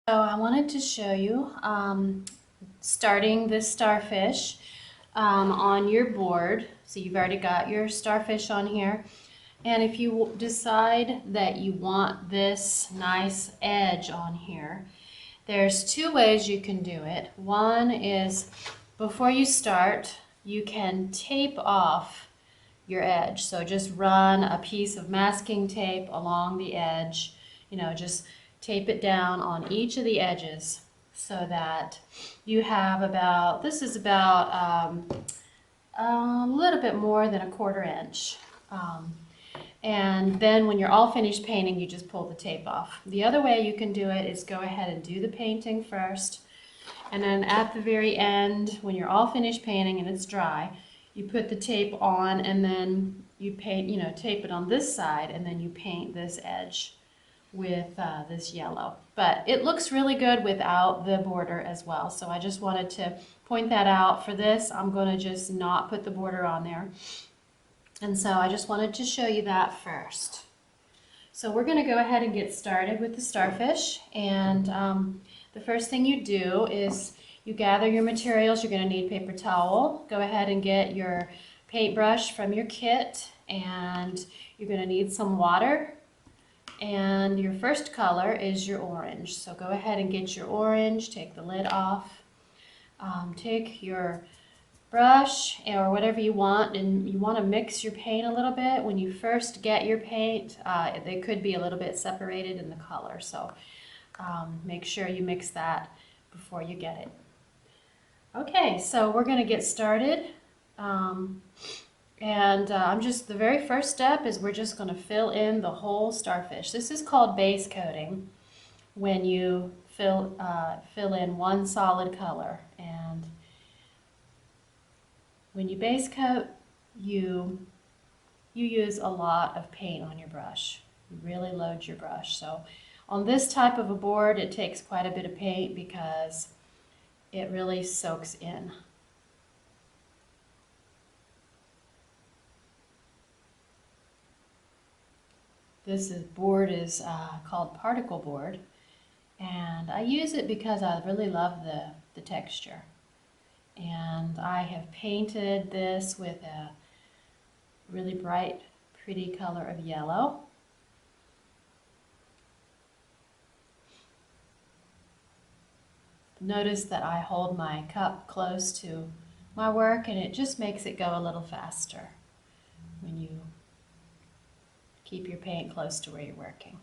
So I wanted to show you starting this starfish on your board. So you've already got your starfish on here. And if you decide that you want this nice edge on here, there's two ways you can do it. One is before you start, you can tape off your edge. So just run a piece of masking tape along the edge, just tape it down on each of the edges so that you have about, this is about a little bit more than a 1/4 inch. And then when you're all finished painting, you just pull the tape off. The other way you can do it is go ahead and do the painting first, and then at the very end, when you're all finished painting and it's dry, you put the tape on and then you paint, tape it on this side, and then you paint this edge with this yellow. But it looks really good without the border as well. So I just wanted to point that out. For this, I'm going to just not put the border on there. And so I just wanted to show you that first. So we're going to go ahead and get started with the starfish. And the first thing you do is you gather your materials. You're going to need paper towel. Go ahead and get your paintbrush from your kit, and you're going to need some water. And your first color is your orange. So go ahead and get your orange, take the lid off, take your brush or whatever you want, and you want to mix your paint a little bit. When you first get your paint, they could be a little bit separated in the color, so make sure you mix that before you get it. Okay, so we're going to get started, the very first step is we're just going to fill in the whole starfish. This is called base coating, when you fill in one solid color. And when you base coat, you use a lot of paint on your brush. You really load your brush. So on this type of a board, it takes quite a bit of paint because it really soaks in. This board is called particle board, and I use it because I really love the texture. And I have painted this with a really bright, pretty color of yellow. Notice that I hold my cup close to my work, and it just makes it go a little faster when you keep your paint close to where you're working.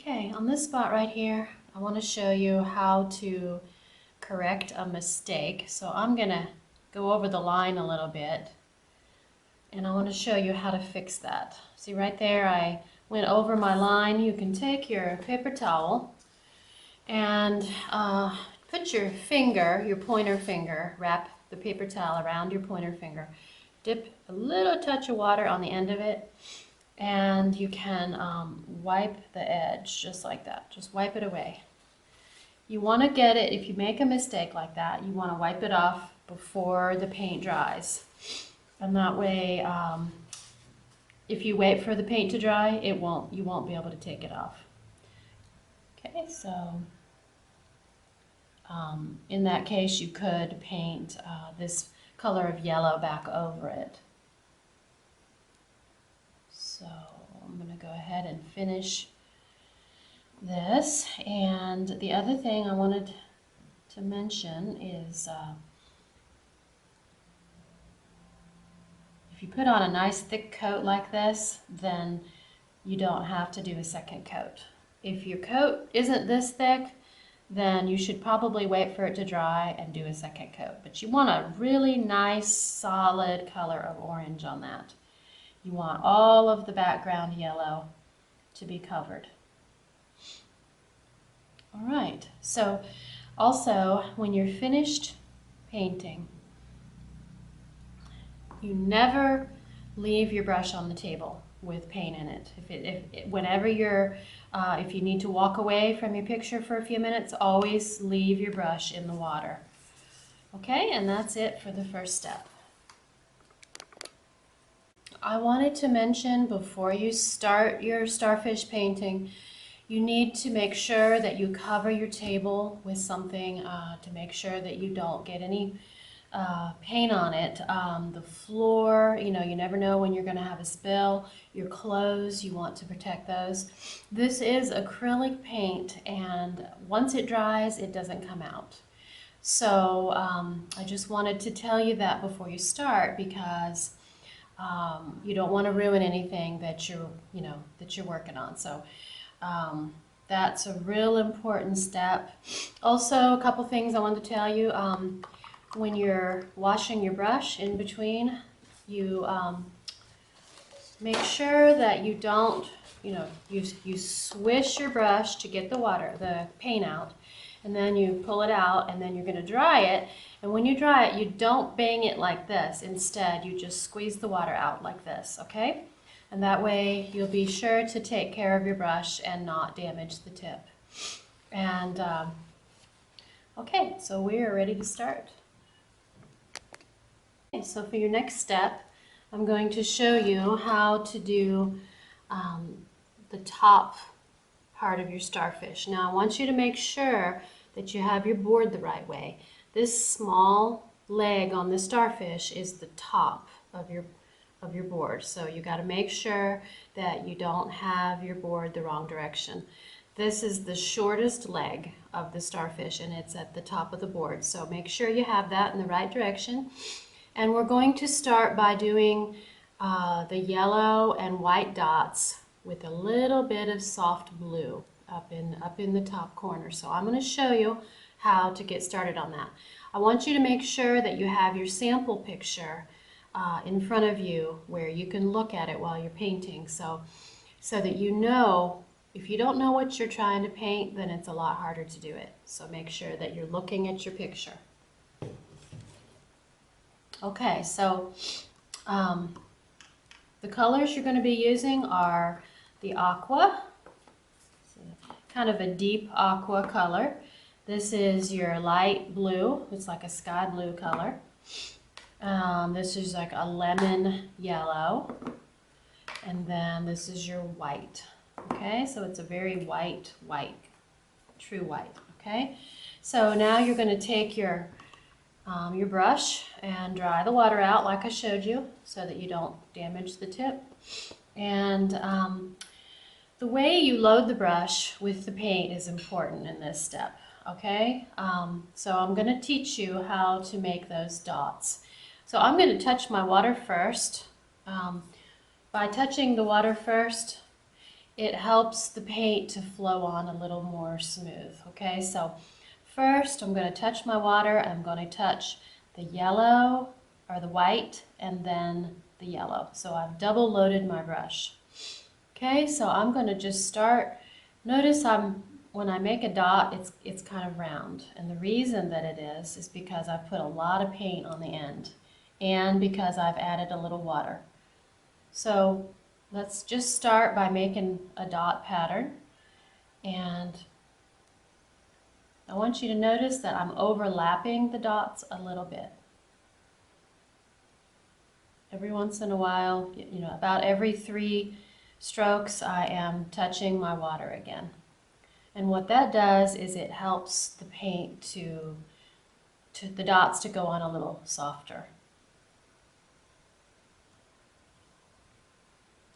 Okay, on this spot right here, I want to show you how to correct a mistake. So I'm going to go over the line a little bit, and I want to show you how to fix that. See right there, I went over my line. You can take your paper towel and put your finger, your pointer finger, wrap the paper towel around your pointer finger. Dip a little touch of water on the end of it, and you can wipe the edge just like that. Just wipe it away. You want to get it, if you make a mistake like that, you want to wipe it off before the paint dries. And that way, if you wait for the paint to dry, you won't be able to take it off. Okay, so in that case, you could paint this color of yellow back over it. So I'm going to go ahead and finish this. And the other thing I wanted to mention is if you put on a nice thick coat like this, then you don't have to do a second coat. If your coat isn't this thick, then you should probably wait for it to dry and do a second coat. But you want a really nice solid color of orange on that. You want all of the background yellow to be covered. All right, so also when you're finished painting, you never leave your brush on the table with paint in it. Whenever if you need to walk away from your picture for a few minutes, always leave your brush in the water. Okay, and that's it for the first step. I wanted to mention before you start your starfish painting, you need to make sure that you cover your table with something to make sure that you don't get any paint on it. The floor, you never know when you're going to have a spill. Your clothes, you want to protect those. This is acrylic paint, and once it dries, it doesn't come out. So I just wanted to tell you that before you start, because you don't want to ruin anything that you're working on. So that's a real important step. Also, a couple things I wanted to tell you. When you're washing your brush in between, you make sure that you don't, you swish your brush to get the paint out, and then you pull it out, and then you're going to dry it. And when you dry it, you don't bang it like this. Instead, you just squeeze the water out like this, okay? And that way, you'll be sure to take care of your brush and not damage the tip. And, okay, so we are ready to start. Okay, so for your next step, I'm going to show you how to do the top part of your starfish. Now I want you to make sure that you have your board the right way. This small leg on the starfish is the top of your board, so you got to make sure that you don't have your board the wrong direction. This is the shortest leg of the starfish, and it's at the top of the board, so make sure you have that in the right direction. And we're going to start by doing the yellow and white dots with a little bit of soft blue up in the top corner. So I'm going to show you how to get started on that. I want you to make sure that you have your sample picture in front of you where you can look at it while you're painting, so that you know. If you don't know what you're trying to paint, then it's a lot harder to do it. So make sure that you're looking at your picture. Okay, so the colors you're going to be using are the aqua, kind of a deep aqua color. This is your light blue, it's like a sky blue color. This is like a lemon yellow, and then this is your white. Okay, so it's a very white, true white. Okay, so now you're going to take your brush and dry the water out like I showed you, so that you don't damage the tip. And the way you load the brush with the paint is important in this step. Okay, so I'm going to teach you how to make those dots. So I'm going to touch my water first. By touching the water first, it helps the paint to flow on a little more smooth. Okay, so first I'm going to touch my water. I'm going to touch the yellow or the white and then the yellow. So I've double loaded my brush. Okay, so I'm going to just start. Notice when I make a dot, it's kind of round. And the reason that it is because I've put a lot of paint on the end and because I've added a little water. So let's just start by making a dot pattern. And I want you to notice that I'm overlapping the dots a little bit. Every once in a while, you know, about every 3 strokes, I am touching my water again. And what that does is it helps the paint to the dots to go on a little softer.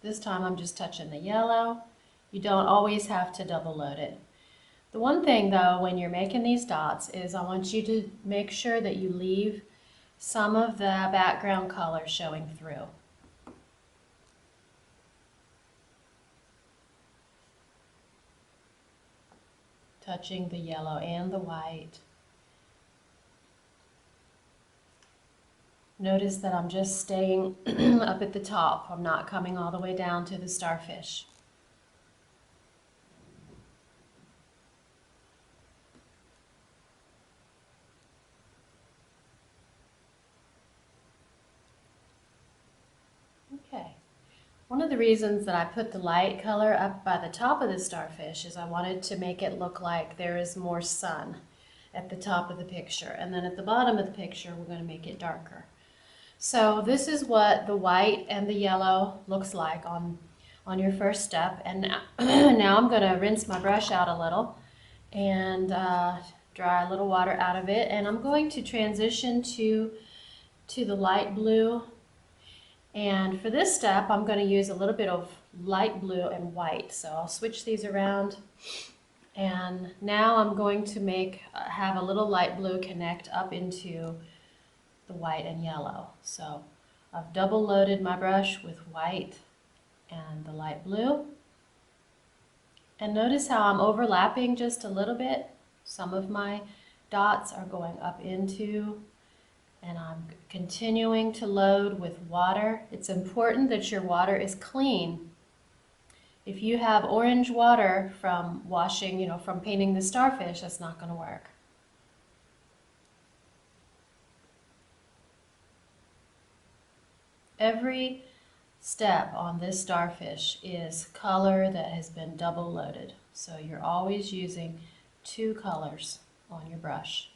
This time I'm just touching the yellow. You don't always have to double load it. The one thing though, when you're making these dots, is I want you to make sure that you leave some of the background color showing through. Touching the yellow and the white. Notice that I'm just staying up at the top. I'm not coming all the way down to the starfish. Okay. One of the reasons that I put the light color up by the top of the starfish is I wanted to make it look like there is more sun at the top of the picture. And then at the bottom of the picture, we're going to make it darker. So this is what the white and the yellow looks like on your first step. And now I'm going to rinse my brush out a little and dry a little water out of it. And I'm going to transition to the light blue. And for this step, I'm going to use a little bit of light blue and white. So I'll switch these around. And now I'm going to have a little light blue connect up into the white and yellow. So I've double loaded my brush with white and the light blue. And notice how I'm overlapping just a little bit. Some of my dots are going up into, and I'm continuing to load with water. It's important that your water is clean. If you have orange water from washing, you know, from painting the starfish, that's not going to work. Every step on this starfish is color that has been double loaded. So you're always using 2 colors on your brush.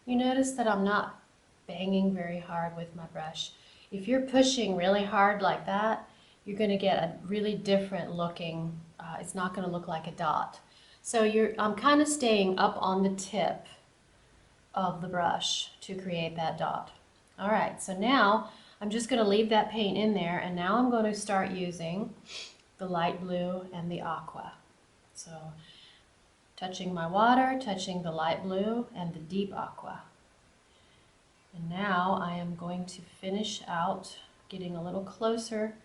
You notice that I'm not banging very hard with my brush. If you're pushing really hard like that, you're going to get a really different looking, it's not going to look like a dot. So I'm kind of staying up on the tip of the brush to create that dot. All right, so now I'm just going to leave that paint in there, and now I'm going to start using the light blue and the aqua. So touching my water, touching the light blue and the deep aqua. And now I am going to finish out getting a little closer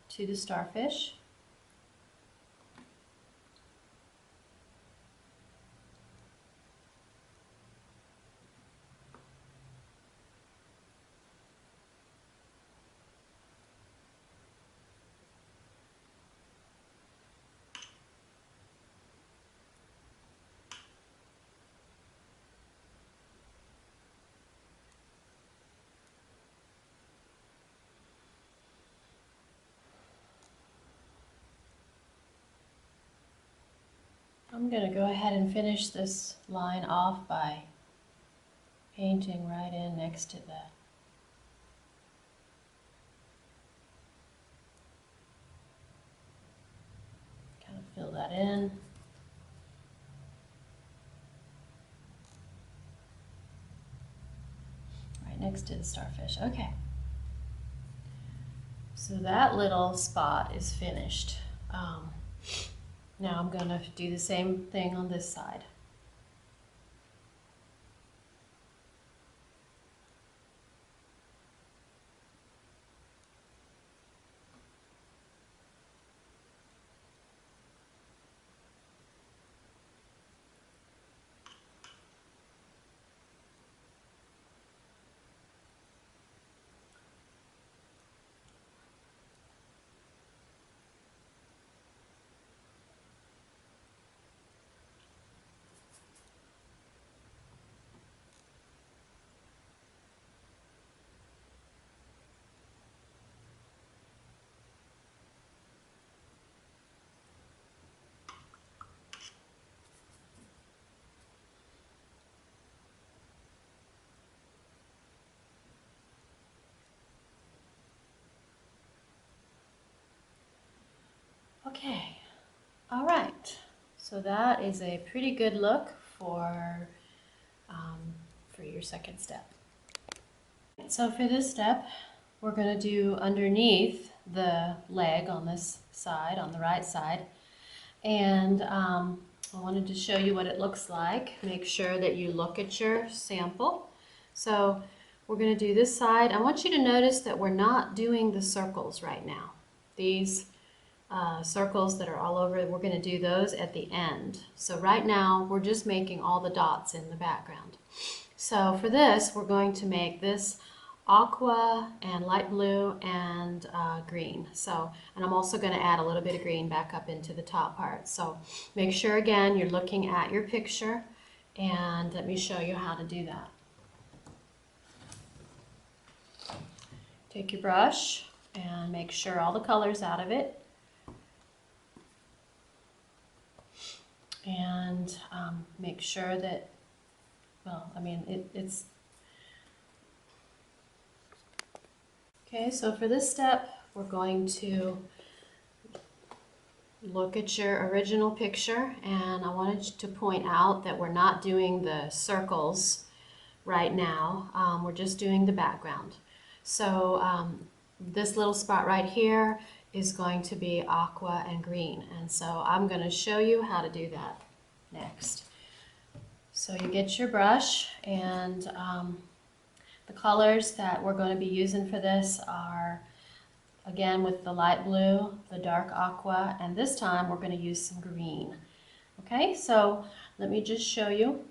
to the starfish. I'm going to go ahead and finish this line off by painting right in next to that in. Right next to the starfish. Okay. So that little spot is finished. Now I'm going to do the same thing on this side. Okay, all right. So that is a pretty good look for your second step. So for this step, we're going to do underneath the leg on this side, on the right side. And I wanted to show you what it looks like. Make sure that you look at your sample. So we're going to do this side. I want you to notice that we're not doing the circles right now. These circles that are all over, we're going to do those at the end. So right now we're just making all the dots in the background. So for this, we're going to make this aqua and light blue and green. So, and I'm also going to add a little bit of green back up into the top part. So make sure again you're looking at your picture, and let me show you how to do that. Take your brush and make sure all the color's out of it. And make sure that, well, I mean, it's okay. So for this step, we're going to look at your original picture, and I wanted to point out that we're not doing the circles right now. We're just doing the background. So this little spot right here is going to be aqua and green, and so I'm going to show you how to do that next. So you get your brush, and the colors that we're going to be using for this are, again, with the light blue, the dark aqua, and this time we're going to use some green. Okay, so let me just show you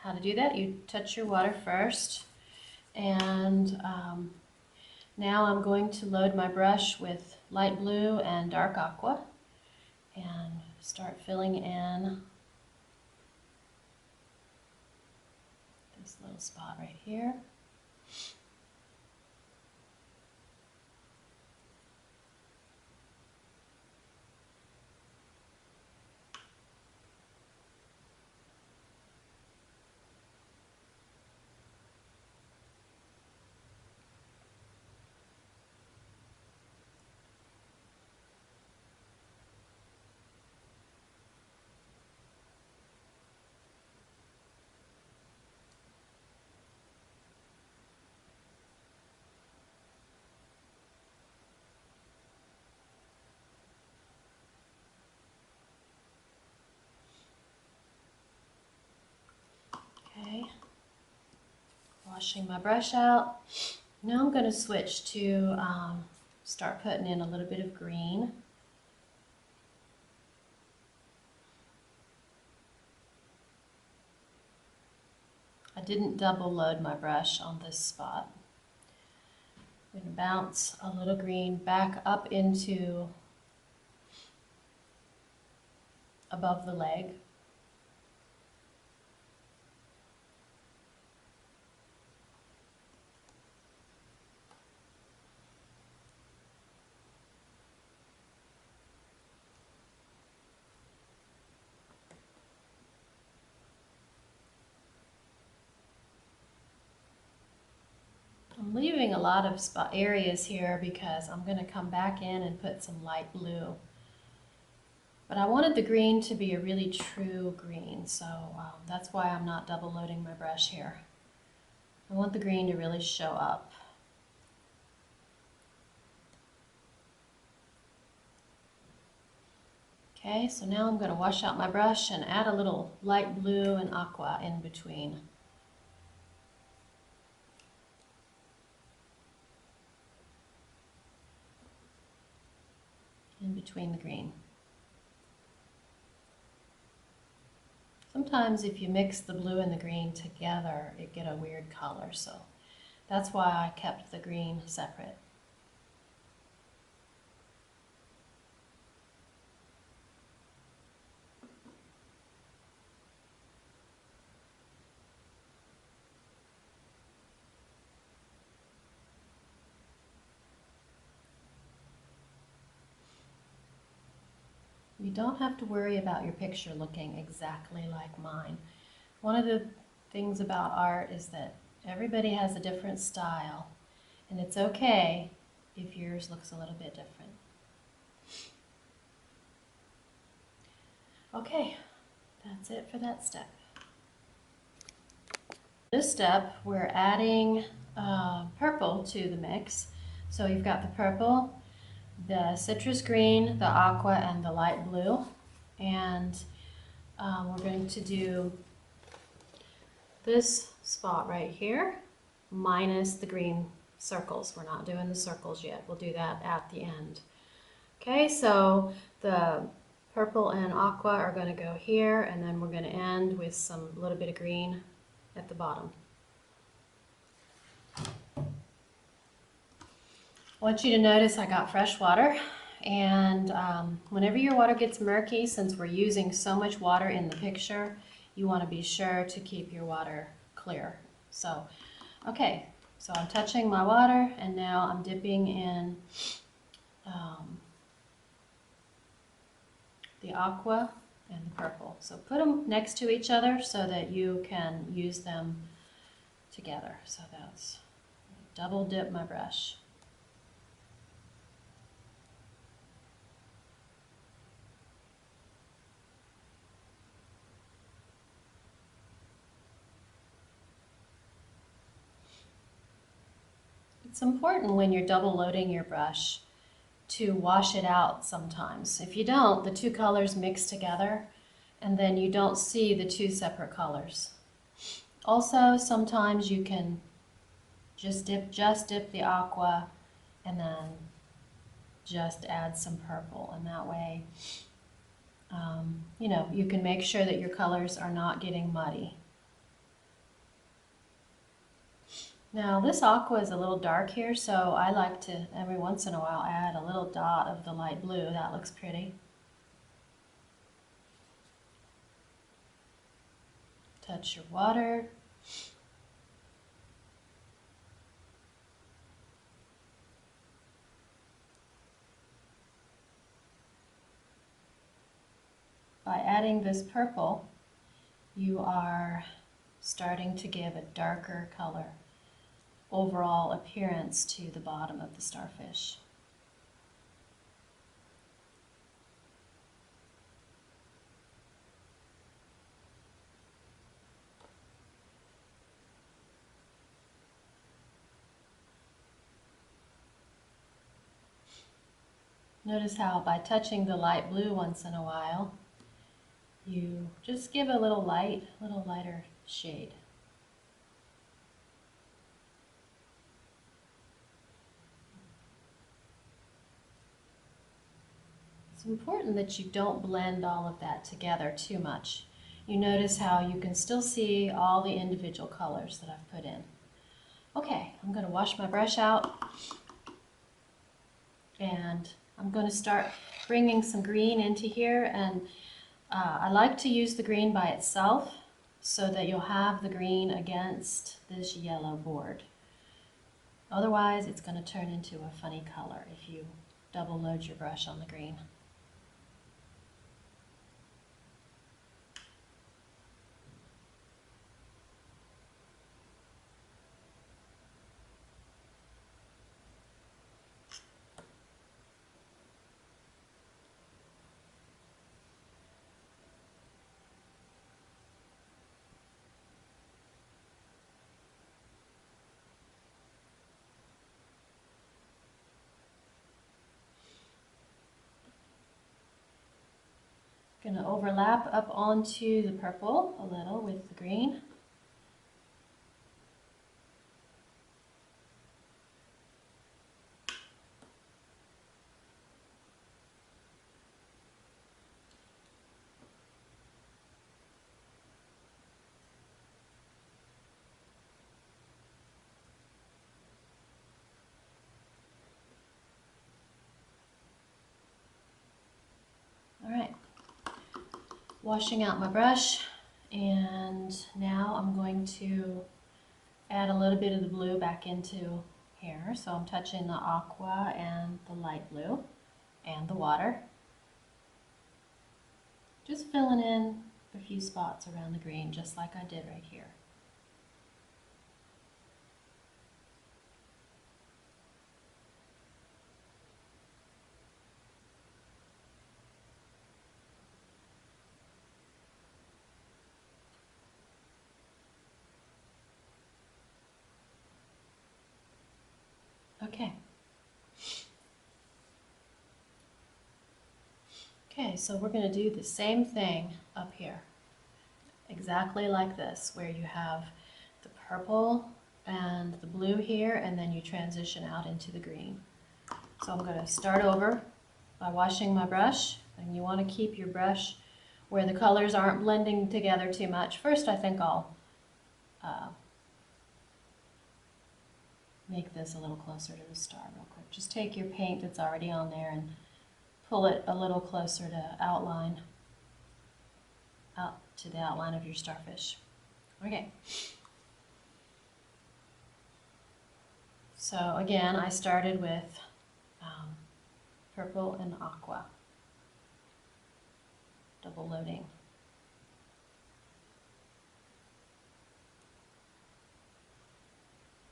how to do that. You touch your water first, and now I'm going to load my brush with light blue and dark aqua and start filling in this little spot right here. Okay, washing my brush out. Now I'm going to switch to start putting in a little bit of green. I didn't double load my brush on this spot. I'm going to bounce a little green back up into above the leg. I'm leaving a lot of spot areas here because I'm going to come back in and put some light blue But I wanted the green to be a really true green, so that's why I'm not double loading my brush here. I want the green to really show up. Okay, so now I'm going to wash out my brush and add a little light blue and aqua in between. In between the green. Sometimes if you mix the blue and the green together, it get a weird color, so that's why I kept the green separate. You don't have to worry about your picture looking exactly like mine. One of the things about art is that everybody has a different style, and it's okay if yours looks a little bit different. Okay, that's it for that step. This step, we're adding purple to the mix. So you've got the purple, the citrus green, the aqua, and the light blue. And we're going to do this spot right here minus the green circles. We're not doing the circles yet. We'll do that at the end. Okay, so the purple and aqua are going to go here, and then we're going to end with some little bit of green at the bottom. I want you to notice I got fresh water, and whenever your water gets murky, since we're using so much water in the picture, you want to be sure to keep your water clear. So, okay, so I'm touching my water, and now I'm dipping in the aqua and the purple. So put them next to each other so that you can use them together. So that's double dip my brush. It's important when you're double loading your brush to wash it out sometimes. If you don't, the two colors mix together and then you don't see the two separate colors. Also, sometimes you can just dip the aqua and then just add some purple, and that way you know, you can make sure that your colors are not getting muddy. Now this aqua is a little dark here, so I like to every once in a while add a little dot of the light blue. That looks pretty. Touch your water. By adding this purple, you are starting to give a darker color overall appearance to the bottom of the starfish. Notice how by touching the light blue once in a while, you just give a little lighter shade. It's important that you don't blend all of that together too much. You notice how you can still see all the individual colors that I've put in. Okay, I'm going to wash my brush out, and I'm going to start bringing some green into here, and I like to use the green by itself so that you'll have the green against this yellow board. Otherwise, it's going to turn into a funny color if you double load your brush on the green. Gonna overlap up onto the purple a little with the green. All right, washing out my brush, and now I'm going to add a little bit of the blue back into here. So I'm touching the aqua and the light blue and the water. Just filling in a few spots around the green, just like I did right here. Okay. Okay, so we're going to do the same thing up here. Exactly like this, where you have the purple and the blue here, and then you transition out into the green. So I'm going to start over by washing my brush, and you want to keep your brush where the colors aren't blending together too much. First, I think I'll make this a little closer to the star real quick. Just take your paint that's already on there and pull it a little closer to outline, out to the outline of your starfish. Okay. So again, I started with purple and aqua, double loading.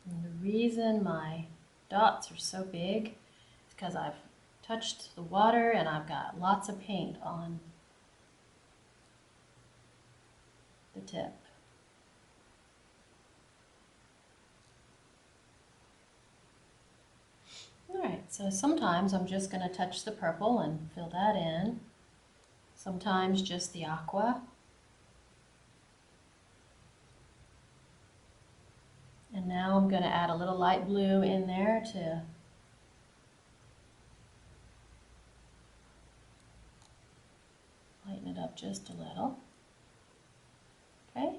And the reason my dots are so big is because I've touched the water and I've got lots of paint on the tip. Alright, so sometimes I'm just going to touch the purple and fill that in. Sometimes just the aqua. And now I'm going to add a little light blue in there to lighten it up just a little. Okay.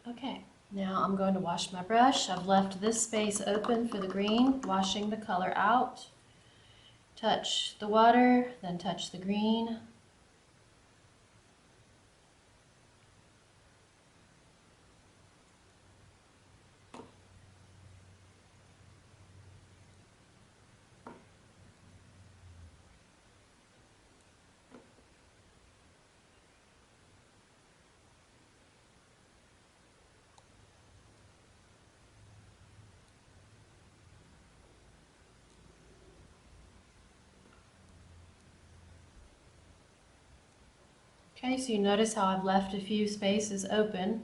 Okay, now I'm going to wash my brush. I've left this space open for the green, washing the color out. Touch the water, then touch the green. Okay, so you notice how I've left a few spaces open.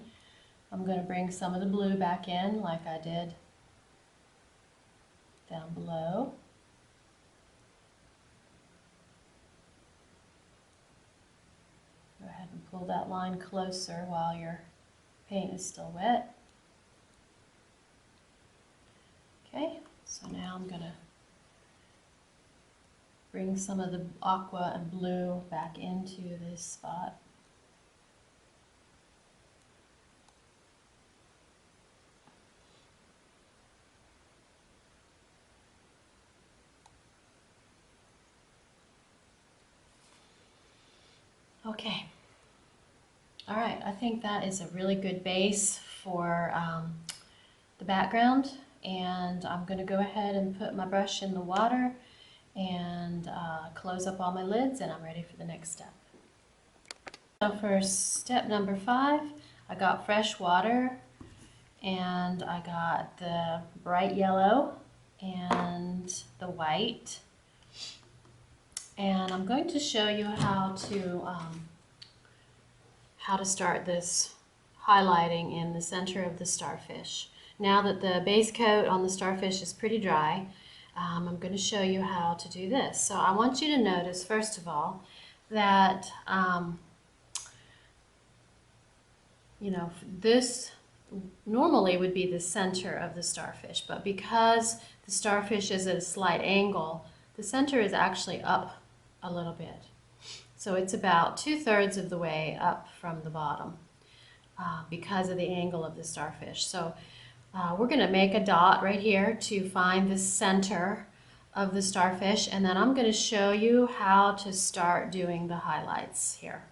I'm going to bring some of the blue back in like I did down below. Go ahead and pull that line closer while your paint is still wet. Okay, so now I'm going to bring some of the aqua and blue back into this spot. Okay, All right, I think that is a really good base for the background, and I'm going to go ahead and put my brush in the water and close up all my lids, and I'm ready for the next step. So for step number 5, I got fresh water, and I got the bright yellow and the white, and I'm going to show you how to start this highlighting in the center of the starfish. Now that the base coat on the starfish is pretty dry, I'm going to show you how to do this. So I want you to notice, first of all, that this normally would be the center of the starfish, but because the starfish is at a slight angle, the center is actually up a little bit. So it's about 2/3 of the way up from the bottom because of the angle of the starfish. So we're going to make a dot right here to find the center of the starfish, and then I'm going to show you how to start doing the highlights here.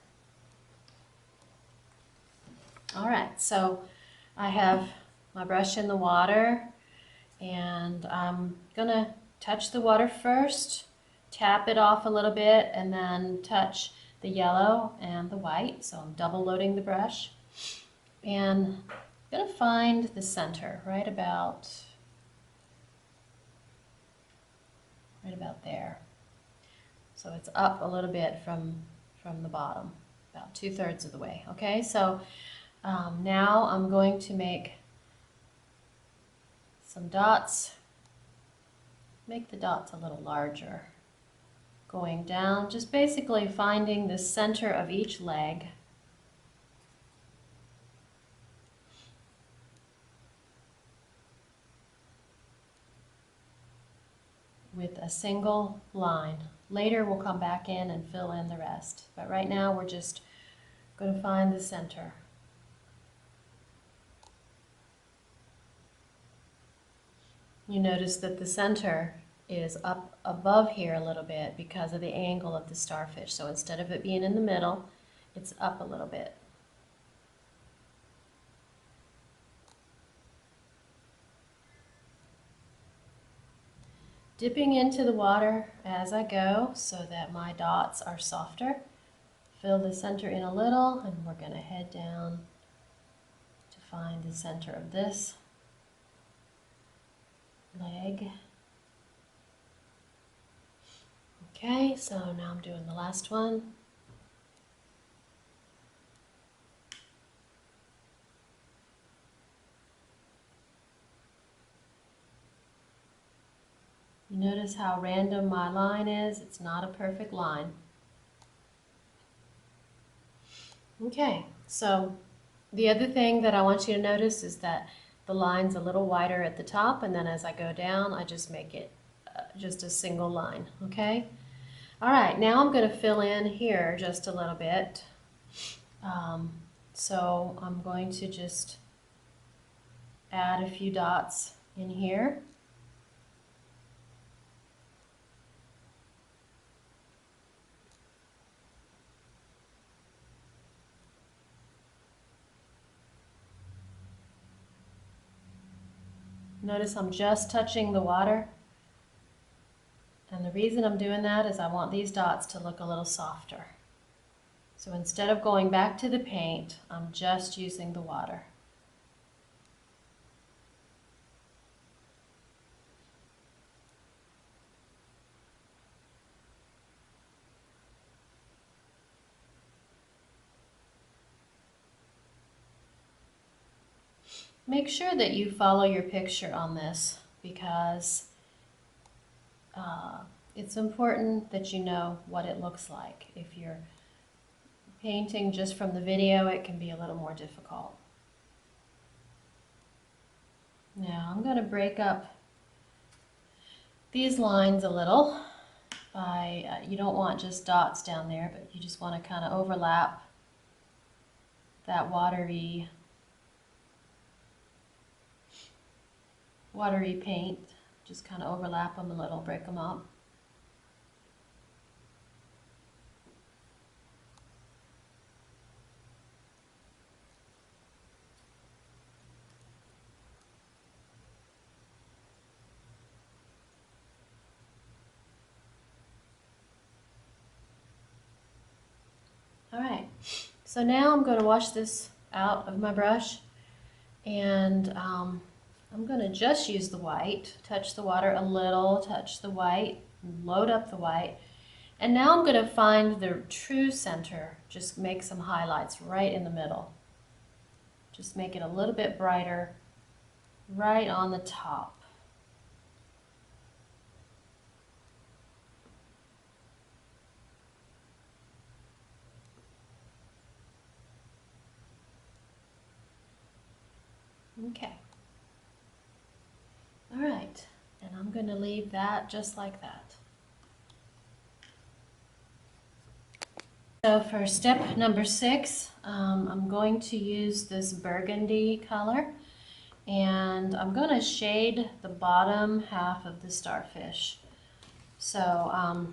All right, so I have my brush in the water, and I'm going to touch the water first, tap it off a little bit, and then touch the yellow and the white. So I'm double loading the brush, and I'm going to find the center right about there. So it's up a little bit from the bottom, about 2/3 of the way. Okay, so now I'm going to make some dots. Make the dots a little larger. Going down, just basically finding the center of each leg. With a single line. Later we'll come back in and fill in the rest. But right now we're just going to find the center. You notice that the center is up above here a little bit because of the angle of the starfish. So instead of it being in the middle, it's up a little bit. Dipping into the water as I go so that my dots are softer. Fill the center in a little, and we're going to head down to find the center of this leg. Okay, so now I'm doing the last one. You notice how random my line is? It's not a perfect line. Okay, so the other thing that I want you to notice is that the line's a little wider at the top, and then as I go down, I just make it just a single line, okay? All right, now I'm going to fill in here just a little bit. So I'm going to just add a few dots in here. Notice I'm just touching the water. And the reason I'm doing that is I want these dots to look a little softer. So instead of going back to the paint, I'm just using the water. Make sure that you follow your picture on this because it's important that you know what it looks like. If you're painting just from the video, it can be a little more difficult. Now I'm going to break up these lines a little. You don't want just dots down there, but you just want to kind of overlap that watery paint. Just kind of overlap them a little, break them up. So now I'm going to wash this out of my brush, and I'm going to just use the white, touch the water a little, touch the white, load up the white, and now I'm going to find the true center, just make some highlights right in the middle. Just make it a little bit brighter right on the top. Okay. All right, and I'm going to leave that just like that. So for step number 6, I'm going to use this burgundy color, and I'm going to shade the bottom half of the starfish. So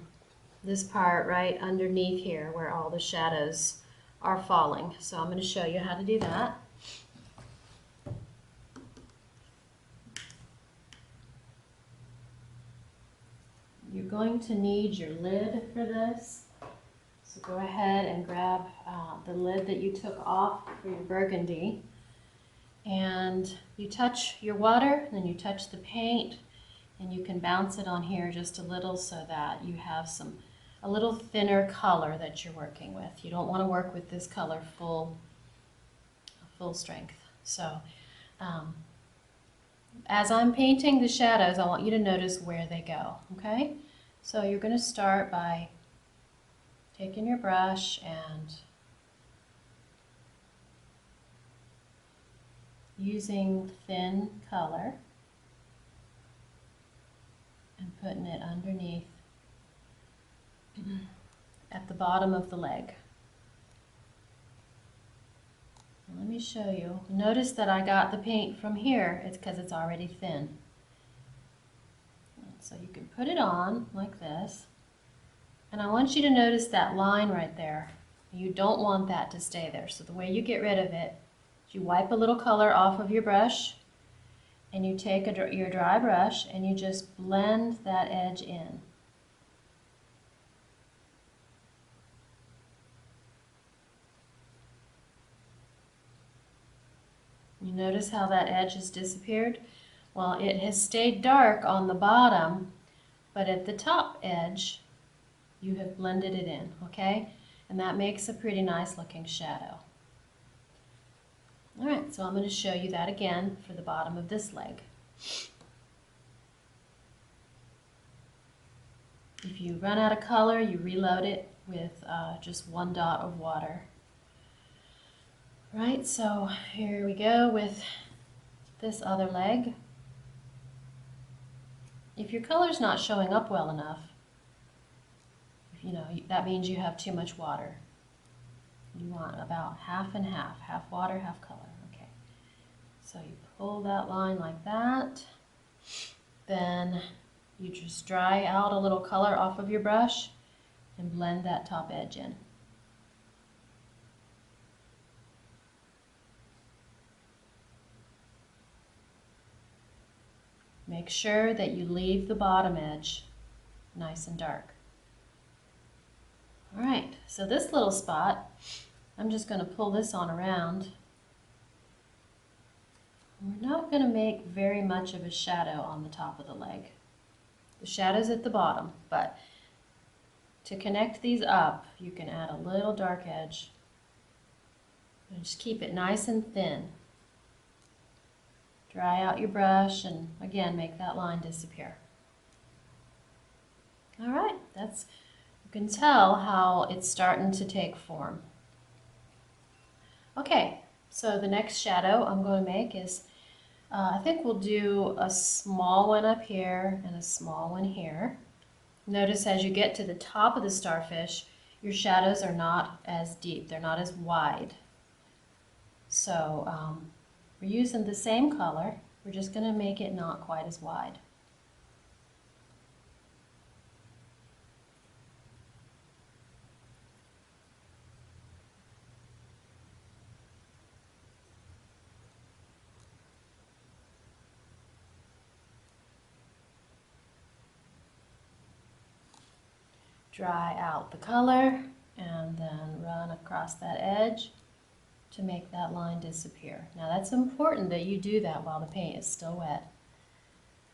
this part right underneath here where all the shadows are falling. So I'm going to show you how to do that. You're going to need your lid for this. So go ahead and grab the lid that you took off for your burgundy. And you touch your water, then you touch the paint, and you can bounce it on here just a little so that you have a little thinner color that you're working with. You don't want to work with this color full strength. So as I'm painting the shadows, I want you to notice where they go, okay? So you're going to start by taking your brush and using thin color and putting it underneath at the bottom of the leg. Let me show you. Notice that I got the paint from here. It's because it's already thin. So you can put it on like this. And I want you to notice that line right there. You don't want that to stay there. So the way you get rid of it is you wipe a little color off of your brush, and you take your dry brush and you just blend that edge in. You notice how that edge has disappeared? Well, it has stayed dark on the bottom, but at the top edge, you have blended it in, okay? And that makes a pretty nice looking shadow. All right, so I'm going to show you that again for the bottom of this leg. If you run out of color, you reload it with just one dot of water. Right, so here we go with this other leg. If your color's not showing up well enough, that means you have too much water. You want about half and half, half water, half color. Okay, so you pull that line like that. Then you just dry out a little color off of your brush and blend that top edge in. Make sure that you leave the bottom edge nice and dark. All right, so this little spot, I'm just going to pull this on around. We're not going to make very much of a shadow on the top of the leg. The shadow's at the bottom, but to connect these up, you can add a little dark edge. And just keep it nice and thin. Dry out your brush and again make that line disappear. All right, you can tell how it's starting to take form. Okay, so the next shadow I'm going to make is, I think we'll do a small one up here and a small one here. Notice as you get to the top of the starfish, your shadows are not as deep, they're not as wide. So we're using the same color, we're just going to make it not quite as wide. Dry out the color and then run across that edge to make that line disappear. Now that's important that you do that while the paint is still wet.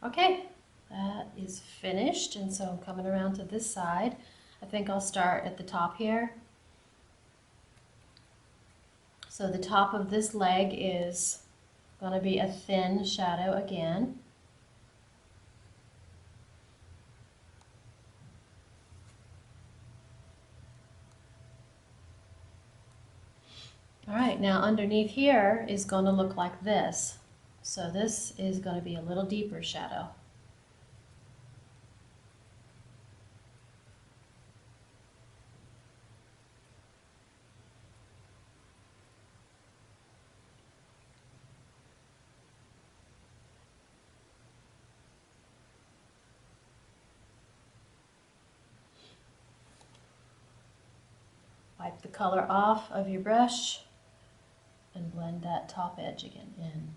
Okay, that is finished, and so I'm coming around to this side. I think I'll start at the top here. So the top of this leg is going to be a thin shadow again. All right, now underneath here is going to look like this. So this is going to be a little deeper shadow. Wipe the color off of your brush and blend that top edge again in.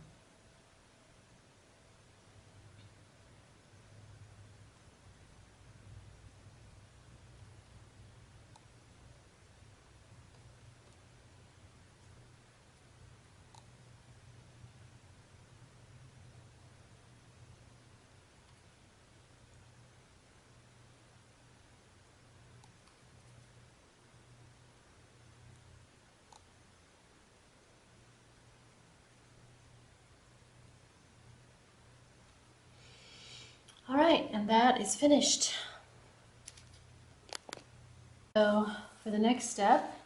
All right, and that is finished. So for the next step,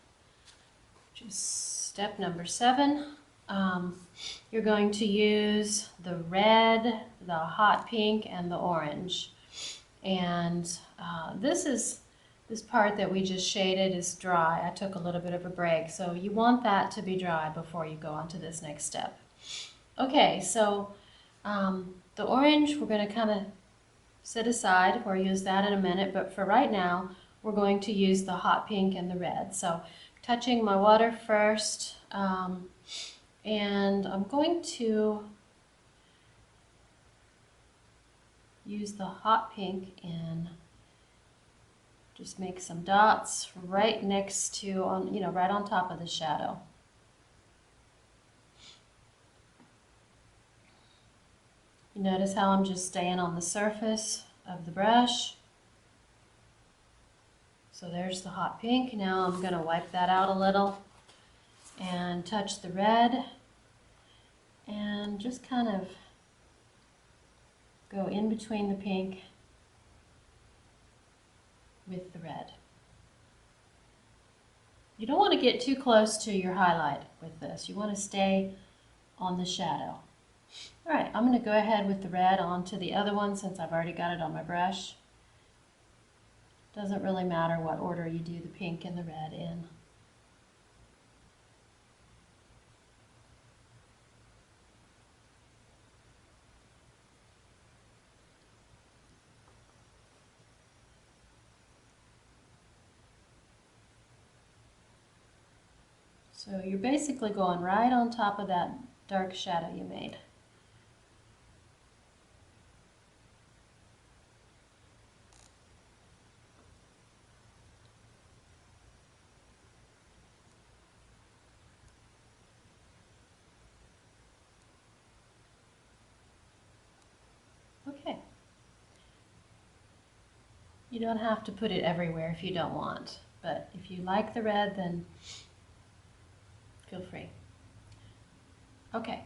which is step number 7, you're going to use the red, the hot pink, and the orange. And this part that we just shaded is dry. I took a little bit of a break, so you want that to be dry before you go on to this next step. Okay, so the orange we're going to kind of set aside. We'll use that in a minute, but for right now we're going to use the hot pink and the red. So touching my water first, and I'm going to use the hot pink and just make some dots right next to, right on top of the shadow. You notice how I'm just staying on the surface of the brush. So there's the hot pink. Now I'm going to wipe that out a little and touch the red and just kind of go in between the pink with the red. You don't want to get too close to your highlight with this. You want to stay on the shadow. All right, I'm going to go ahead with the red onto the other one since I've already got it on my brush. Doesn't really matter what order you do the pink and the red in. So you're basically going right on top of that dark shadow you made. Okay. You don't have to put it everywhere if you don't want, but if you like the red, then feel free. Okay,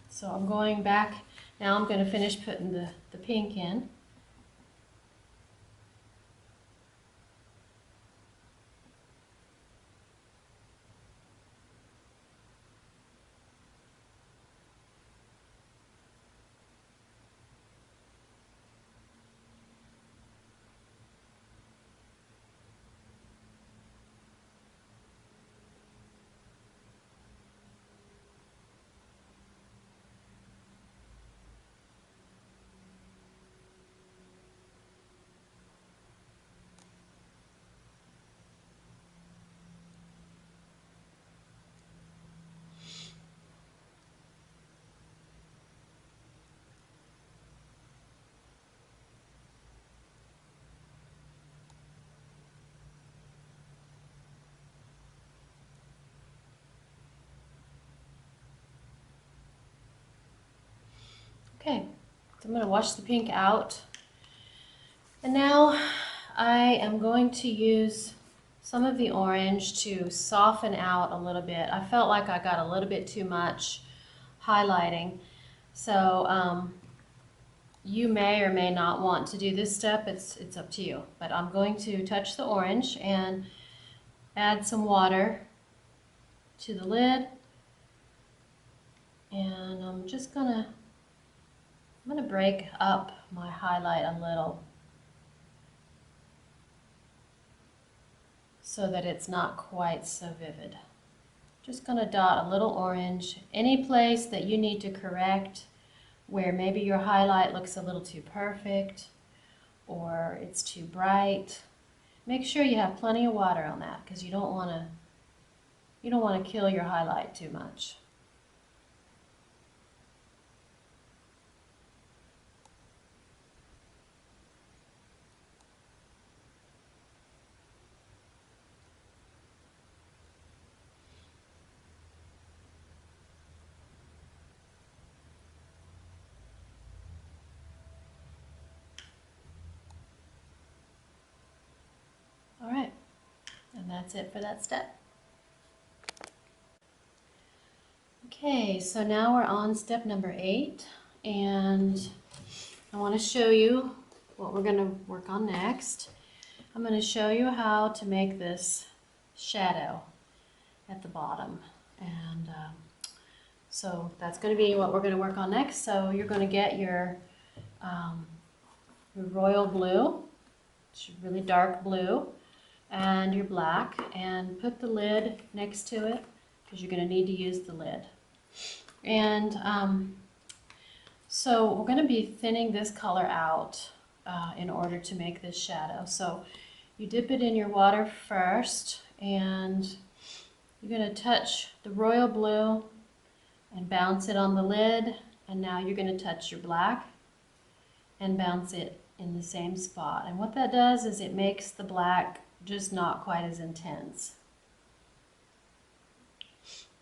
so I'm going back. Now I'm going to finish putting the pink in. Okay, so I'm going to wash the pink out. And now I am going to use some of the orange to soften out a little bit. I felt like I got a little bit too much highlighting. So you may or may not want to do this step. It's up to you. But I'm going to touch the orange and add some water to the lid. And I'm gonna break up my highlight a little so that it's not quite so vivid. Just gonna dot a little orange. Any place that you need to correct where maybe your highlight looks a little too perfect or it's too bright, make sure you have plenty of water on that because you don't wanna kill your highlight too much. All right, and that's it for that step. Okay, so now we're on step number 8, and I want to show you what we're going to work on next. I'm going to show you how to make this shadow at the bottom, and so that's going to be what we're going to work on next. So you're going to get your royal blue, it's really dark blue, and your black, and put the lid next to it because you're going to need to use the lid. And so we're going to be thinning this color out in order to make this shadow. So you dip it in your water first, and you're going to touch the royal blue and bounce it on the lid, and now you're going to touch your black and bounce it in the same spot. And what that does is it makes the black just not quite as intense.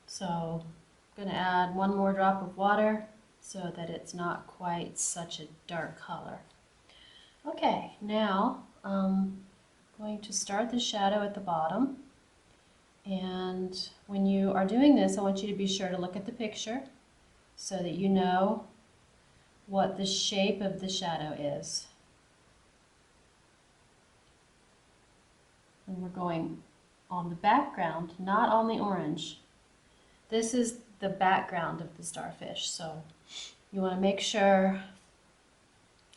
So I'm going to add one more drop of water so that it's not quite such a dark color. Okay, now I'm going to start the shadow at the bottom. And when you are doing this, I want you to be sure to look at the picture so that you know what the shape of the shadow is. And we're going on the background, not on the orange. This is the background of the starfish, so you want to make sure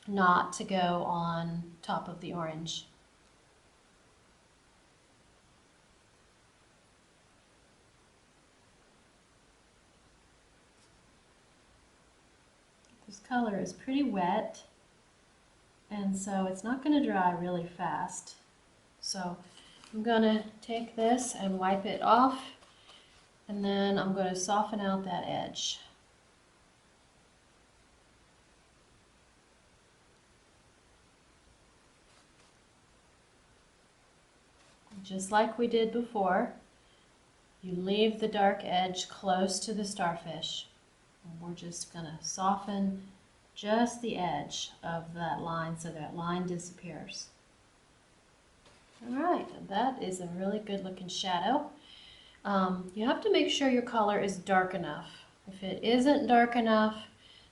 not to go on top of the orange. This color is pretty wet, and so it's not going to dry really fast. So I'm going to take this and wipe it off, and then I'm going to soften out that edge. Just like we did before, you leave the dark edge close to the starfish. And we're just going to soften just the edge of that line so that line disappears. All right, that is a really good looking shadow. You have to make sure your color is dark enough. If it isn't dark enough,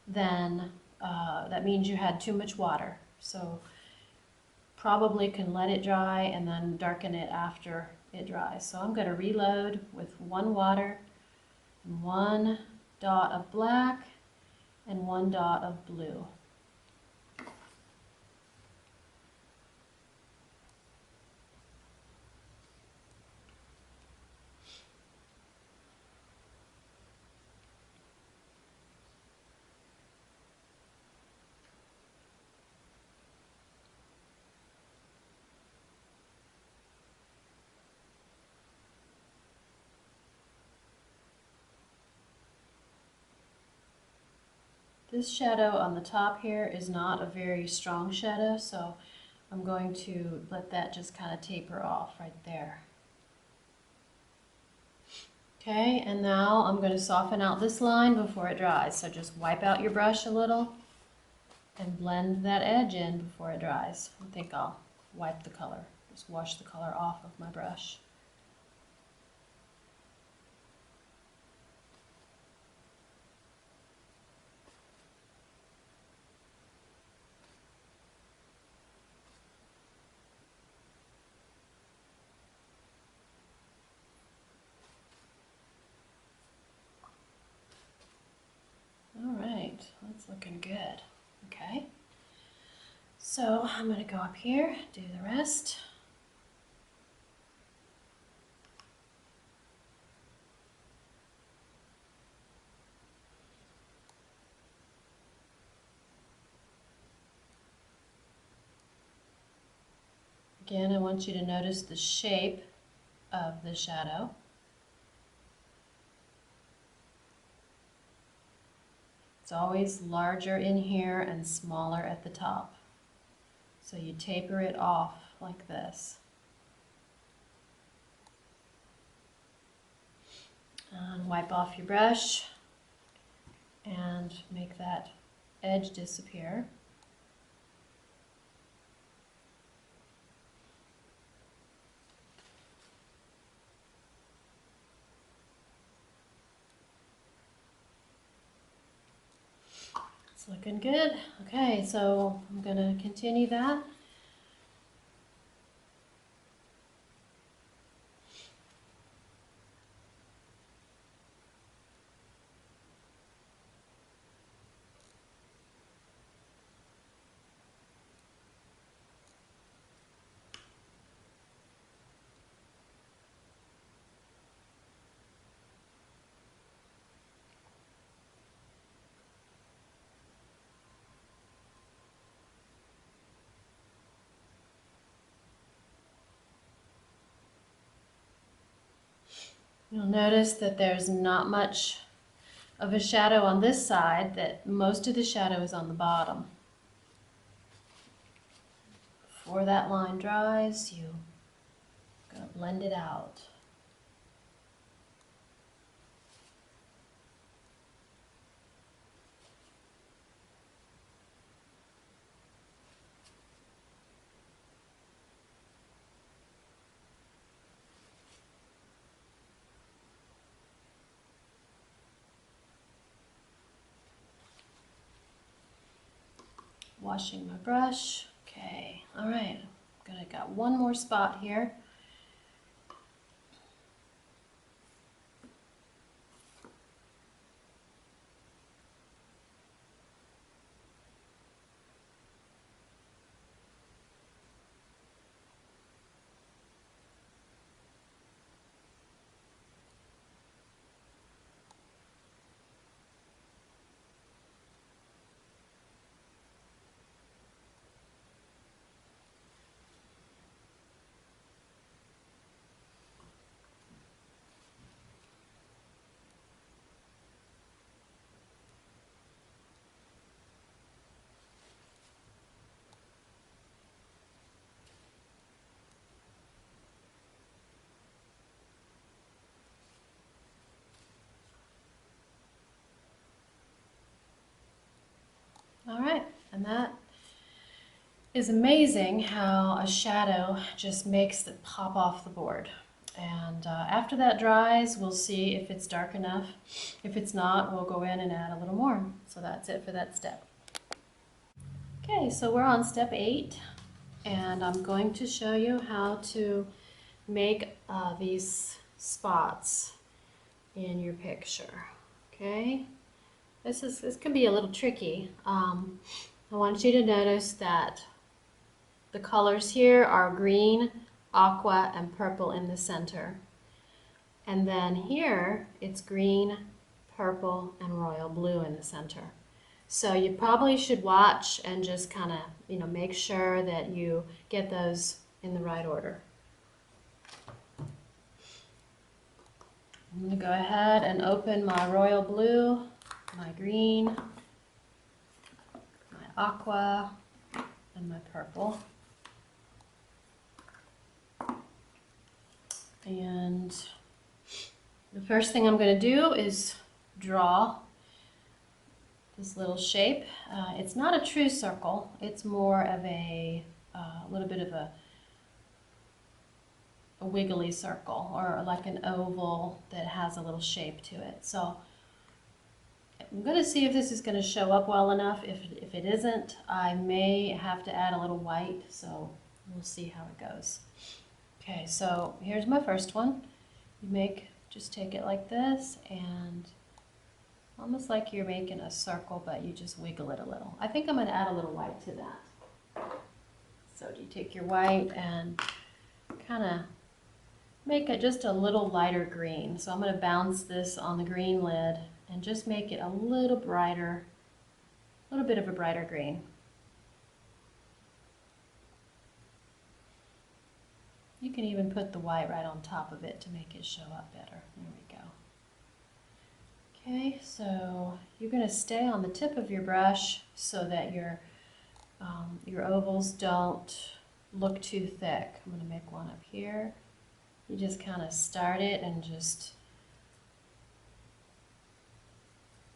then that means you had too much water. So probably can let it dry and then darken it after it dries. So I'm going to reload with one water, and one dot of black, and one dot of blue. This shadow on the top here is not a very strong shadow, so I'm going to let that just kind of taper off right there. Okay, and now I'm going to soften out this line before it dries. So just wipe out your brush a little and blend that edge in before it dries. I think I'll wipe the color, just wash the color off of my brush. All right, that's looking good. Okay, so I'm going to go up here, do the rest. Again, I want you to notice the shape of the shadow. It's always larger in here and smaller at the top. So you taper it off like this. And wipe off your brush and make that edge disappear. It's looking good. Okay, so I'm going to continue that. You'll notice that there's not much of a shadow on this side, that most of the shadow is on the bottom. Before that line dries, you're going to blend it out. Washing my brush. Okay, all right. Got one more spot here. All right, and that is amazing how a shadow just makes it pop off the board. And after that dries, we'll see if it's dark enough. If it's not, we'll go in and add a little more. So that's it for that step. Okay, so we're on step 8, and I'm going to show you how to make these spots in your picture. Okay, this can be a little tricky. I want you to notice that the colors here are green, aqua, and purple in the center. And then here it's green, purple, and royal blue in the center. So you probably should watch and just kind of, make sure that you get those in the right order. I'm going to go ahead and open my royal blue, my green, my aqua, and my purple. And the first thing I'm going to do is draw this little shape. It's not a true circle, it's more of a little bit of a wiggly circle, or like an oval that has a little shape to it. So I'm going to see if this is going to show up well enough. If it isn't, I may have to add a little white, so we'll see how it goes. Okay, so here's my first one. Just take it like this, and almost like you're making a circle, but you just wiggle it a little. I think I'm going to add a little white to that. So you take your white and kind of make it just a little lighter green. So I'm going to bounce this on the green lid and just make it a little brighter, a little bit of a brighter green. You can even put the white right on top of it to make it show up better. There we go. Okay, so you're going to stay on the tip of your brush so that your ovals don't look too thick. I'm going to make one up here. You just kind of start it and just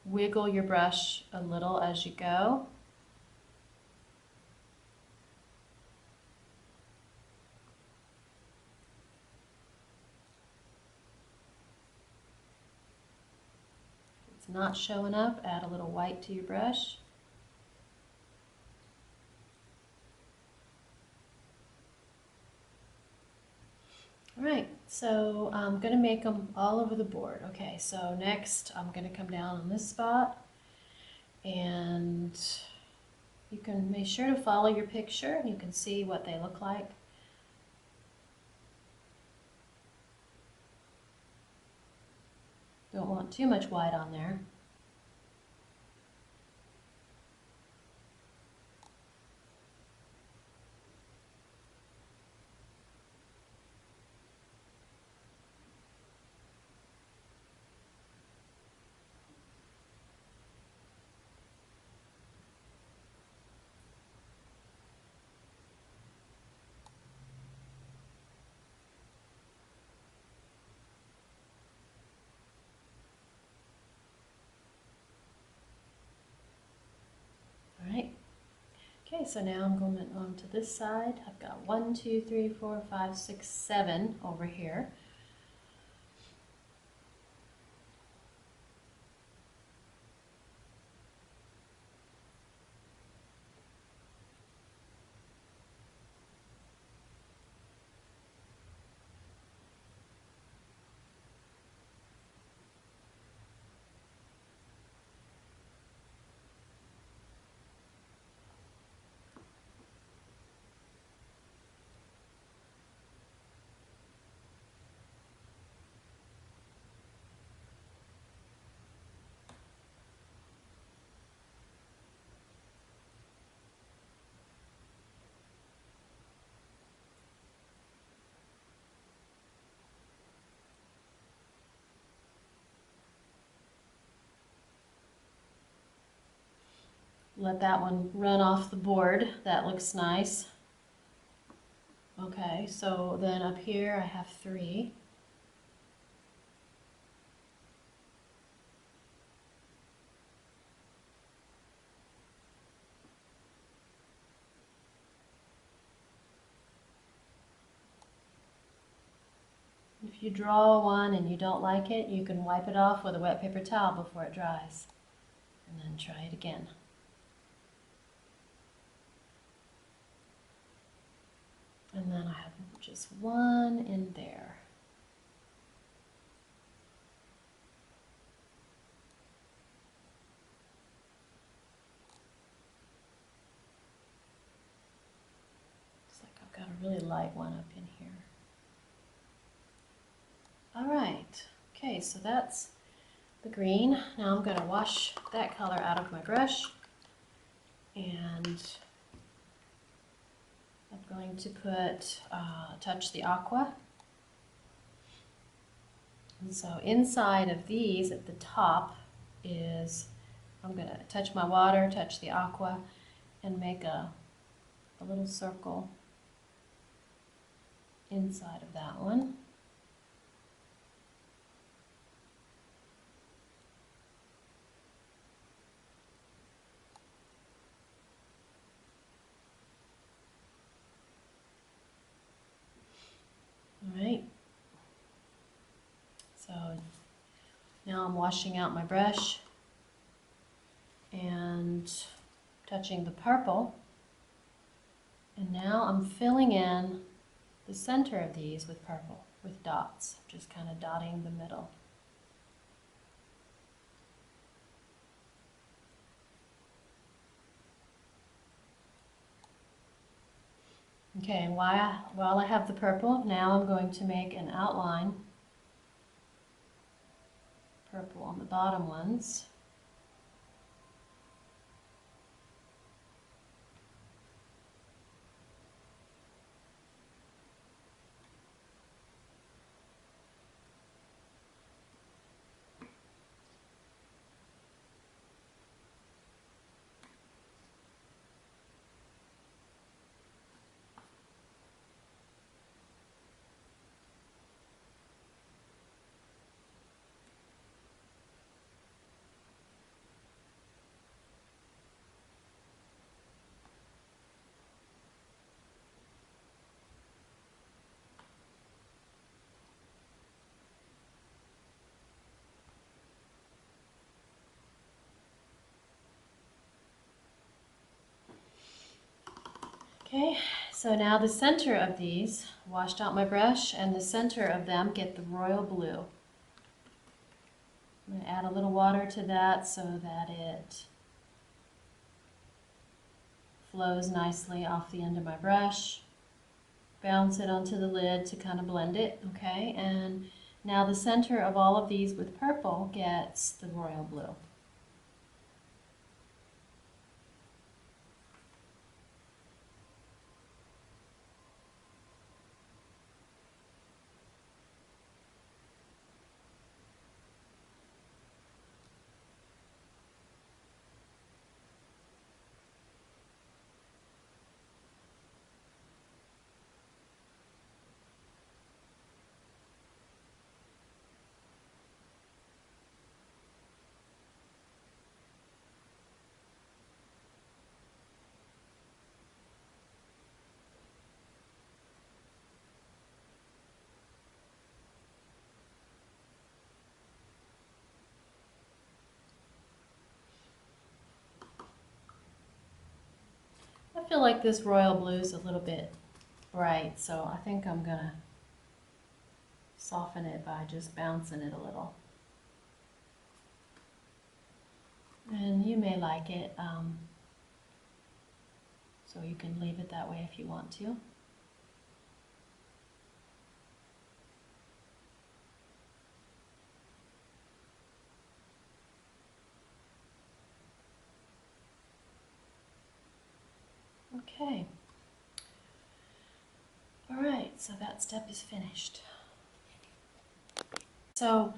wiggle your brush a little as you go. If it's not showing up, add a little white to your brush. All right, so I'm going to make them all over the board. Okay, so next I'm going to come down on this spot, and you can make sure to follow your picture. You can see what they look like. Don't want too much white on there. All right. Okay, so now I'm going on to this side. I've got 1, 2, 3, 4, 5, 6, 7 over here. Let that one run off the board. That looks nice. Okay, so then up here I have 3. If you draw one and you don't like it, you can wipe it off with a wet paper towel before it dries, and then try it again. And then I have just one in there. Looks like I've got a really light one up in here. All right, okay, so that's the green. Now I'm going to wash that color out of my brush, and I'm going to put touch the aqua. And so inside of these at the top is, I'm going to touch my water, touch the aqua, and make a little circle inside of that one. Now I'm washing out my brush and touching the purple. And now I'm filling in the center of these with purple, with dots, just kind of dotting the middle. Okay, while I have the purple, now I'm going to make an outline, purple on the bottom ones. Okay, so now the center of these, washed out my brush, and the center of them get the royal blue. I'm going to add a little water to that so that it flows nicely off the end of my brush. Bounce it onto the lid to kind of blend it, okay? And now the center of all of these with purple gets the royal blue. I feel like this royal blue is a little bit bright, so I think I'm gonna soften it by just bouncing it a little. And you may like it, so you can leave it that way if you want to. Okay. All right, so that step is finished. So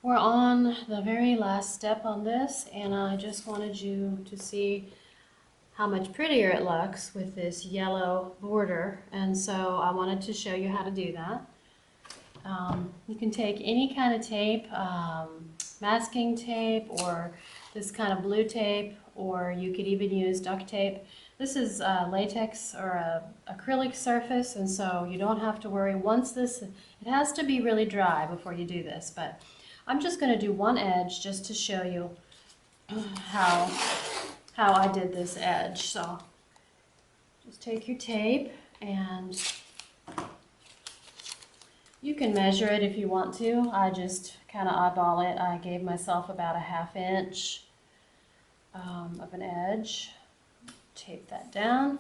we're on the very last step on this, and I just wanted you to see how much prettier it looks with this yellow border, and so I wanted to show you how to do that. You can take any kind of tape, masking tape, or this kind of blue tape, or you could even use duct tape. This is latex or a acrylic surface, and so you don't have to worry. It has to be really dry before you do this, but I'm just going to do one edge just to show you how I did this edge. So just take your tape, and you can measure it if you want to. I just kind of eyeball it. I gave myself about a 1/2 inch of an edge. Tape that down,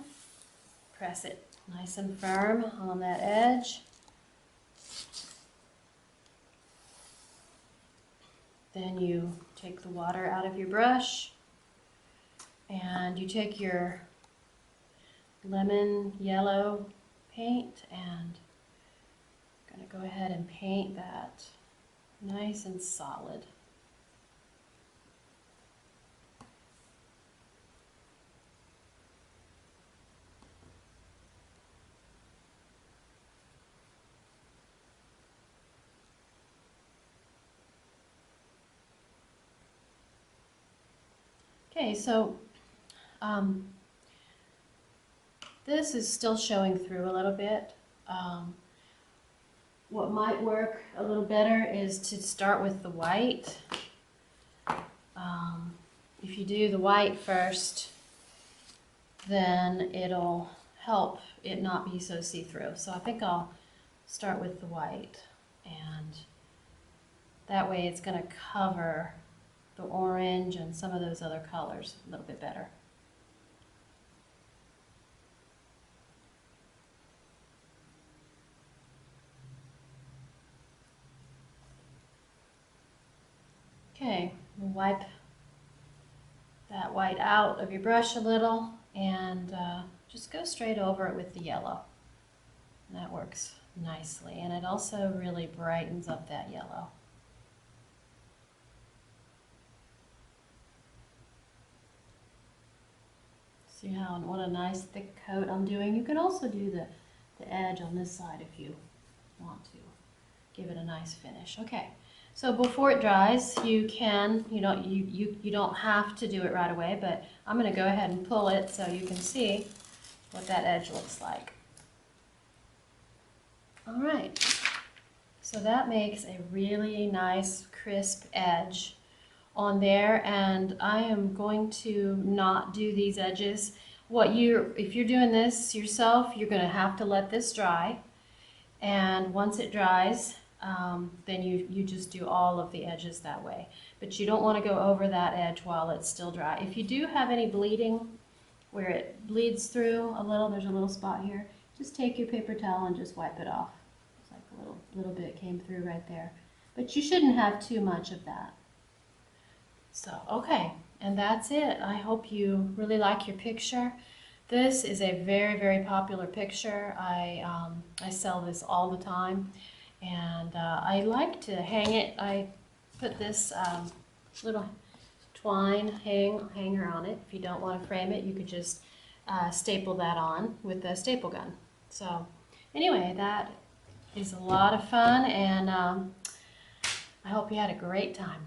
press it nice and firm on that edge. Then you take the water out of your brush, and you take your lemon yellow paint, and I'm going to go ahead and paint that nice and solid. Okay, so this is still showing through a little bit. what might work a little better is to start with the white. If you do the white first, then it'll help it not be so see-through. So I think I'll start with the white, and that way it's going to cover the orange and some of those other colors a little bit better. Okay, we'll wipe that white out of your brush a little and just go straight over it with the yellow. And that works nicely, and it also really brightens up that yellow. See what a nice thick coat I'm doing. You can also do the edge on this side if you want to give it a nice finish. Okay. So before it dries, you don't have to do it right away, but I'm going to go ahead and pull it so you can see what that edge looks like. All right, so that makes a really nice crisp edge on there, and I am going to not do these edges. If you're doing this yourself, you're going to have to let this dry, and once it dries, then you just do all of the edges that way. But you don't want to go over that edge while it's still dry. If you do have any bleeding where it bleeds through a little, there's a little spot here, just take your paper towel and just wipe it off. It's like a little bit came through right there. But you shouldn't have too much of that. So, okay, and that's it. I hope you really like your picture. This is a very, very popular picture. I sell this all the time. And I like to hang it. I put this little twine hanger on it. If you don't want to frame it, you could just staple that on with a staple gun. So anyway, that is a lot of fun, and I hope you had a great time.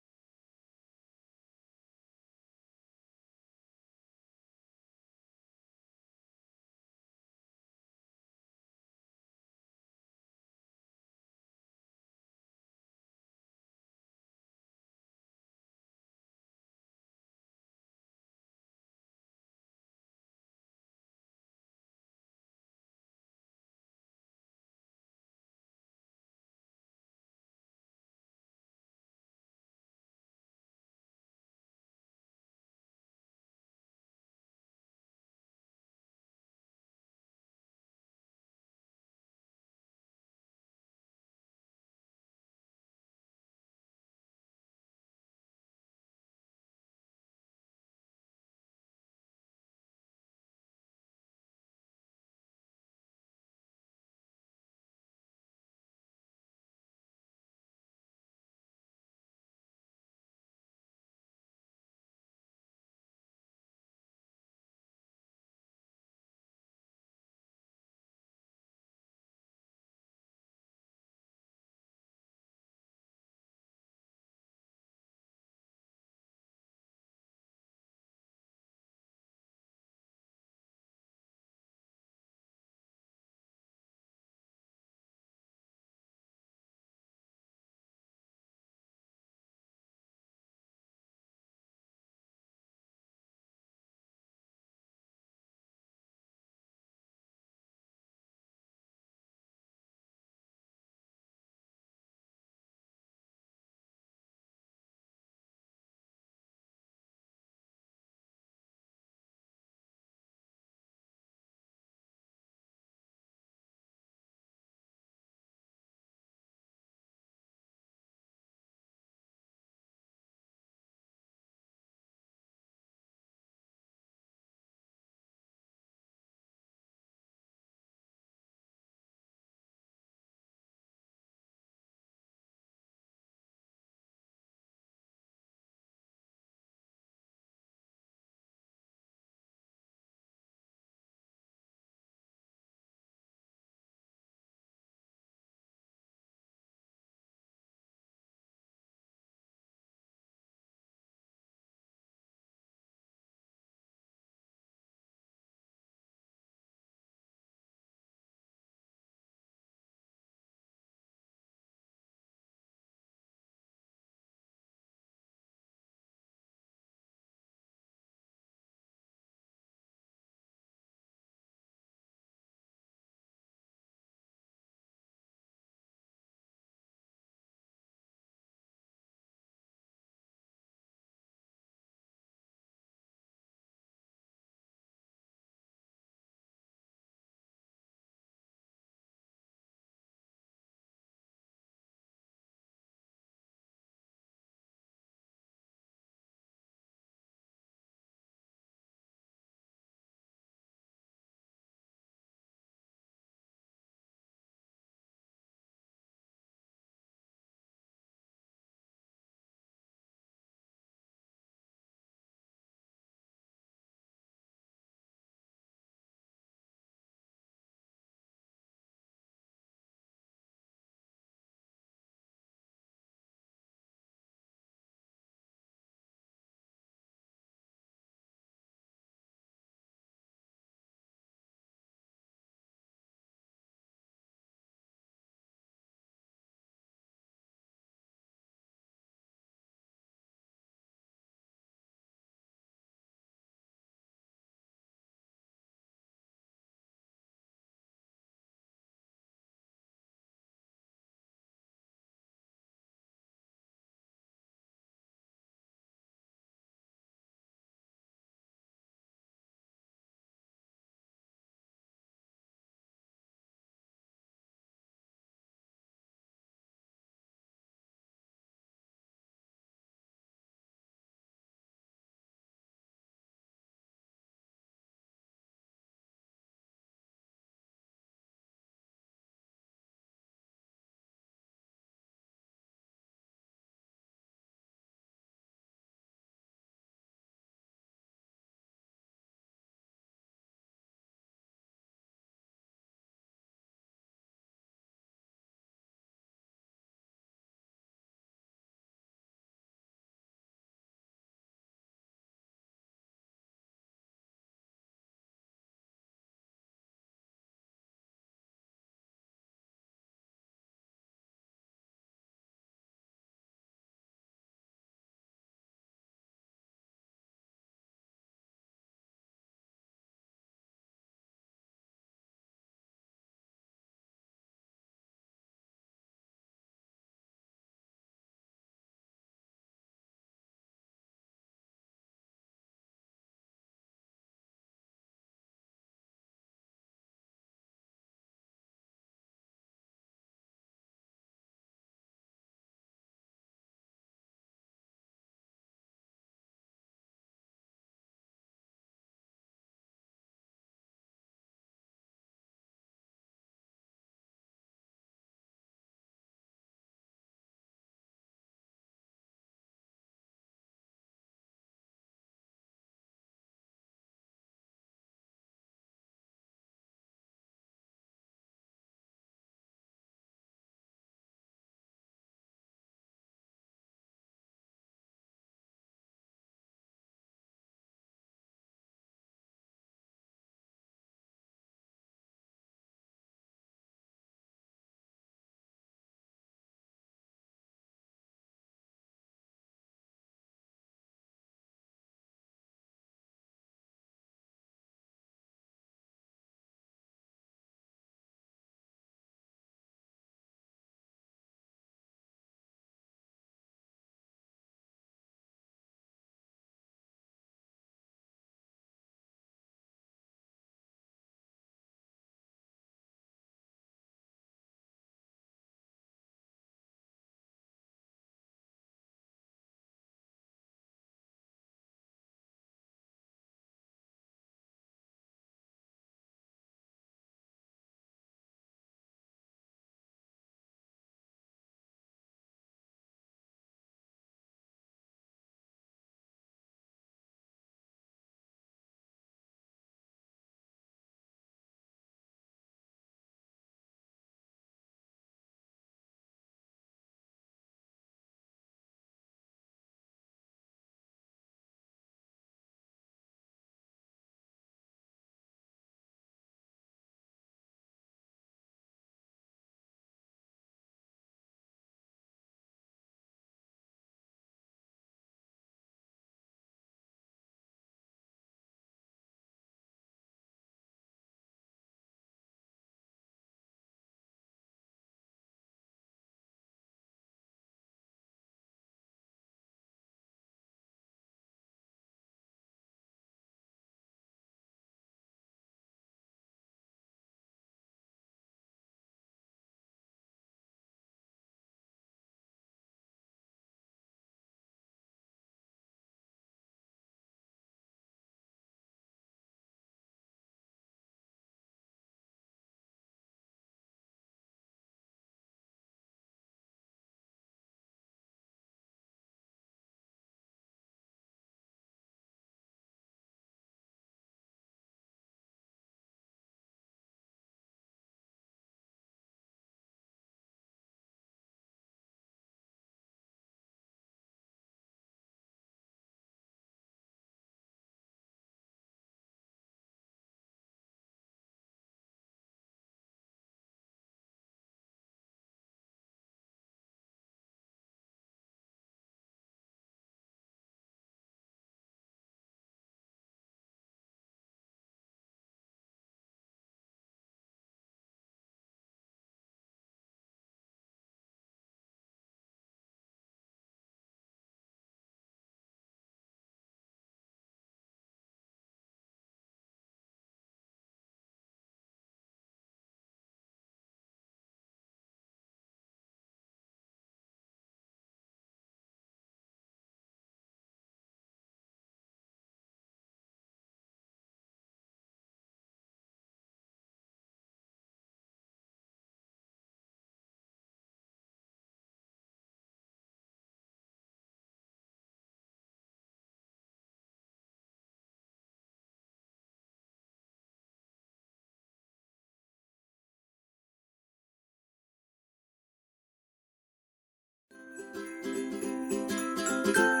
you.